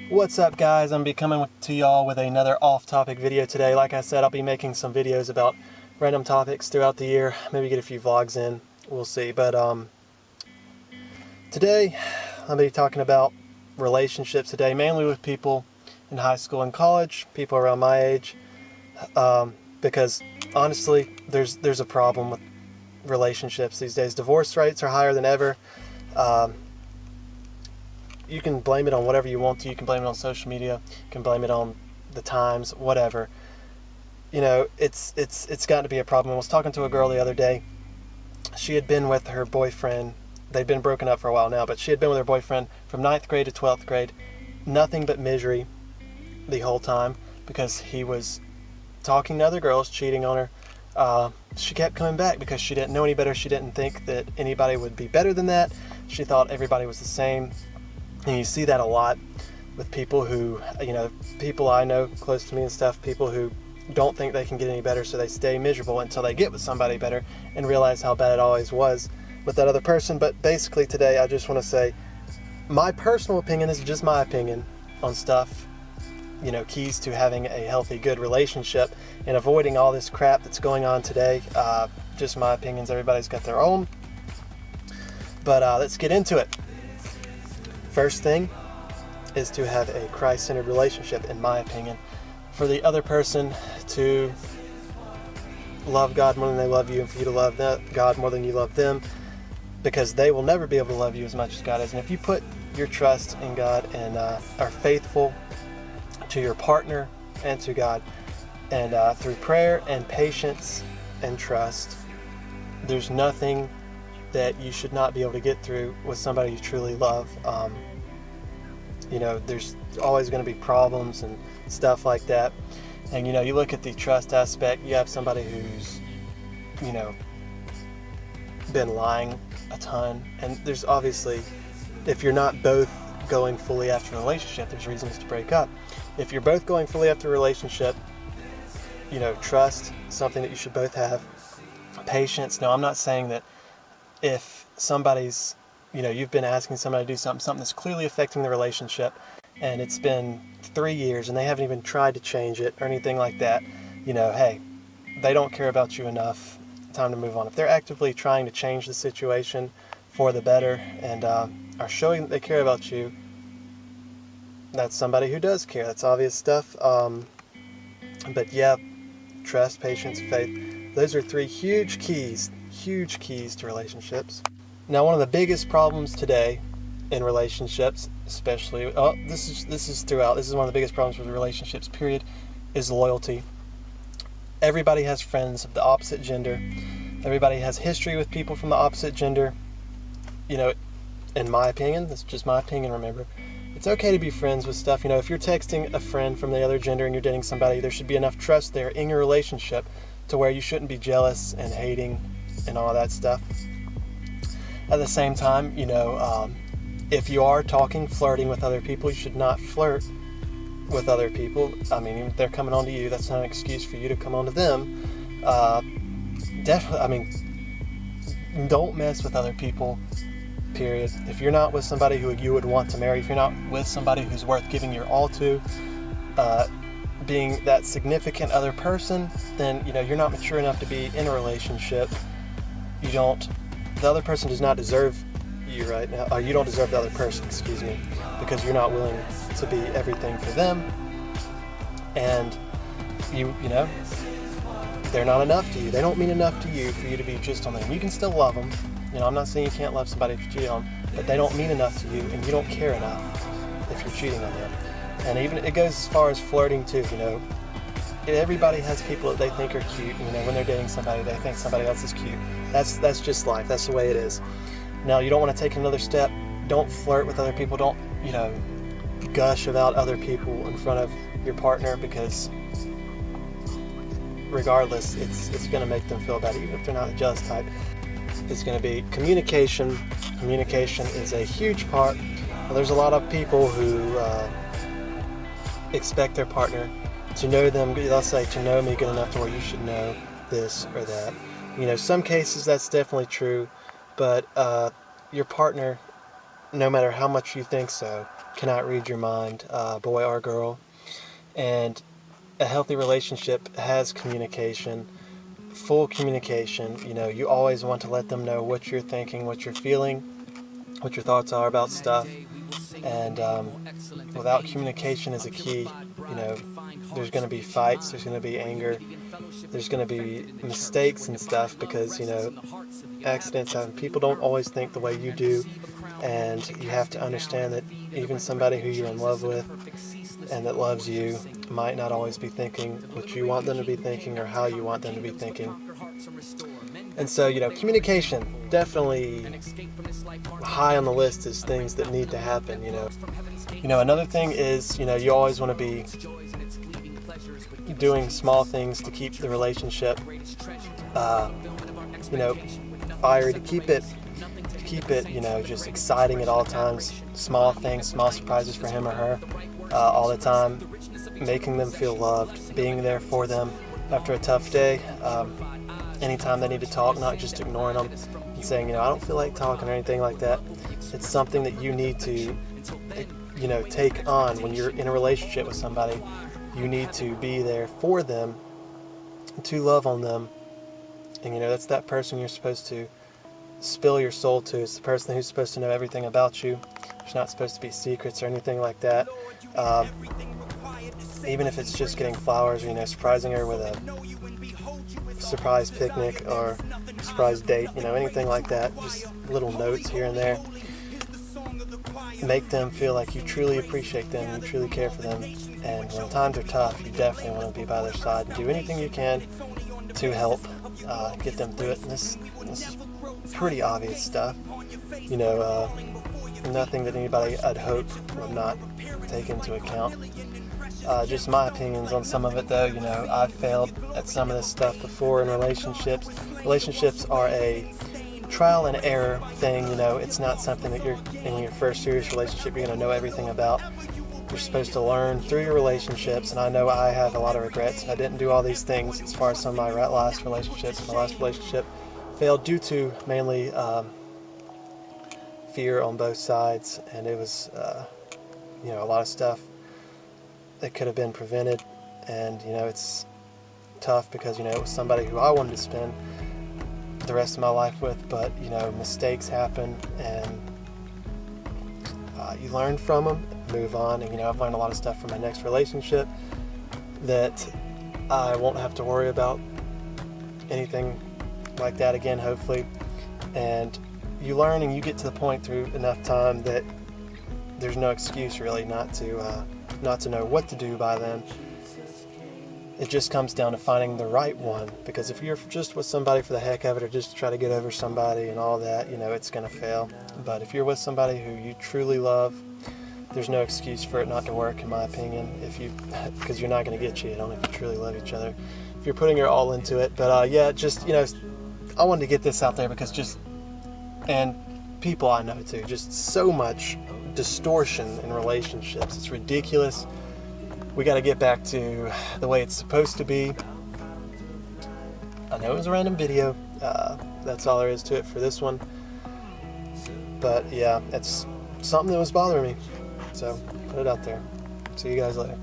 What's up, guys? I'm coming to y'all with another off-topic video today. Like I said, I'll be making some videos about random topics throughout the year. Maybe get a few vlogs in. We'll see. But today I'll be talking about relationships today, mainly with people in high school and college, people around my age, because honestly, there's a problem with relationships these days. Divorce rates are higher than ever. You can blame it on whatever you want to. You can blame it on social media. You can blame it on the times, whatever. You know, it's gotten to be a problem. I was talking to a girl the other day. She had been with her boyfriend. They'd been broken up for a while now, but she had been with her boyfriend from 9th grade to 12th grade. Nothing but misery the whole time because he was talking to other girls, cheating on her. She kept coming back because she didn't know any better. She didn't think that anybody would be better than that. She thought everybody was the same. And you see that a lot with people who, people I know close to me and stuff, people who don't think they can get any better, so they stay miserable until they get with somebody better and realize how bad it always was with that other person. But basically today I just want to say my personal opinion is just my opinion on stuff, keys to having a healthy, good relationship and avoiding all this crap that's going on today. Just my opinions. Everybody's got their own. But let's get into it. First thing is to have a Christ-centered relationship, in my opinion. For the other person to love God more than they love you, and for you to love God more than you love them, because they will never be able to love you as much as God is. And if you put your trust in God and are faithful to your partner and to God, and through prayer and patience and trust, there's nothing that you should not be able to get through with somebody you truly love. There's always going to be problems and stuff like that. And, you look at the trust aspect, you have somebody who's, been lying a ton. And there's obviously, if you're not both going fully after a relationship, there's reasons to break up. If you're both going fully after a relationship, trust, something that you should both have. Patience. No, I'm not saying that if somebody's, you've been asking somebody to do something that's clearly affecting the relationship, and it's been 3 years and they haven't even tried to change it or anything like that, hey, they don't care about you enough. Time to move on. If they're actively trying to change the situation for the better and are showing that they care about you, that's somebody who does care. That's obvious stuff. But yeah, trust, patience, faith. Those are 3 huge keys to relationships. Now, one of the biggest problems today in relationships, especially, this is throughout, this is one of the biggest problems with relationships, period, is loyalty. Everybody has friends of the opposite gender. Everybody has history with people from the opposite gender. In my opinion, that's just my opinion, remember, it's okay to be friends with stuff. If you're texting a friend from the other gender and you're dating somebody, there should be enough trust there in your relationship to where you shouldn't be jealous and hating and all that stuff. At the same time, if you are flirting with other people, you should not flirt with other people. I mean, if they're coming on to you, that's not an excuse for you to come on to them. Definitely, don't mess with other people, period. If you're not with somebody who you would want to marry, if you're not with somebody who's worth giving your all to, being that significant other person, then, you're not mature enough to be in a relationship. The other person does not deserve you right now. You don't deserve the other person, because you're not willing to be everything for them. And they're not enough to you. They don't mean enough to you for you to be just on them. You can still love them. I'm not saying you can't love somebody if you cheat on them, but they don't mean enough to you, and you don't care enough if you're cheating on them. And even it goes as far as flirting too. Everybody has people that they think are cute. When they're dating somebody, they think somebody else is cute. That's just life. That's the way it is. Now, you don't want to take another step. Don't flirt with other people. Don't, gush about other people in front of your partner, because regardless, it's going to make them feel bad, even if they're not a jealous type. It's going to be communication. Communication is a huge part. There's a lot of people who expect their partner to know them. They'll say, to know me good enough to where you should know this or that. You know, some cases that's definitely true, but your partner, no matter how much you think so, cannot read your mind, boy or girl. And a healthy relationship has communication, full communication. You know, you always want to let them know what you're thinking, what you're feeling, what your thoughts are about stuff. And without communication is a key. You know, there's going to be fights, there's going to be anger, there's going to be mistakes and stuff because, you know, accidents happen. People don't always think the way you do, and you have to understand that even somebody who you're in love with and that loves you might not always be thinking what you want them to be thinking or how you want them to be thinking. And so, you know, communication, definitely high on the list is things that need to happen, you know. You know, another thing is, you know, you always want to be doing small things to keep the relationship, you know, fiery, to keep it, you know, just exciting at all times. Small things, small surprises for him or her, all the time, making them feel loved, being there for them after a tough day. Anytime they need to talk, not just ignoring them and saying, you know, I don't feel like talking or anything like that. It's something that you need to, you know, take on when you're in a relationship with somebody. You need to be there for them, to love on them. And, you know, that's that person you're supposed to spill your soul to. It's the person who's supposed to know everything about you. There's not supposed to be secrets or anything like that. Even if it's just getting flowers, or, you know, surprising her with a surprise picnic or surprise date, you know, anything like that, just little notes here and there. Make them feel like you truly appreciate them, you truly care for them, and when times are tough, you definitely want to be by their side and do anything you can to help get them through it. And this is pretty obvious stuff, you know, nothing that anybody, I'd hope, would not take into account. Just my opinions on some of it, though. You know, I've failed at some of this stuff before in relationships. Relationships are a trial and error thing. You know, it's not something that you're in your first serious relationship you're going to know everything about. You're supposed to learn through your relationships, and I know I have a lot of regrets. I didn't do all these things as far as some of my last relationships. My last relationship failed due to mainly fear on both sides, and it was, you know, a lot of stuff that could have been prevented. And, you know, it's tough because, you know, it was somebody who I wanted to spend the rest of my life with, but, you know, mistakes happen, and you learn from them, move on. And, you know, I've learned a lot of stuff from my next relationship that I won't have to worry about anything like that again, hopefully. And you learn and you get to the point through enough time that there's no excuse really not to know what to do by then. It just comes down to finding the right one, because if you're just with somebody for the heck of it or just to try to get over somebody and all that, you know, it's going to fail. But if you're with somebody who you truly love, there's no excuse for it not to work, in my opinion, because you're not going to get cheated on if you truly love each other, if you're putting your all into it. But yeah, just, you know, I wanted to get this out there because and people I know too, just so much distortion in relationships. It's ridiculous. We got to get back to the way it's supposed to be. I know it was a random video. That's all there is to it for this one. But yeah, it's something that was bothering me. So put it out there. See you guys later.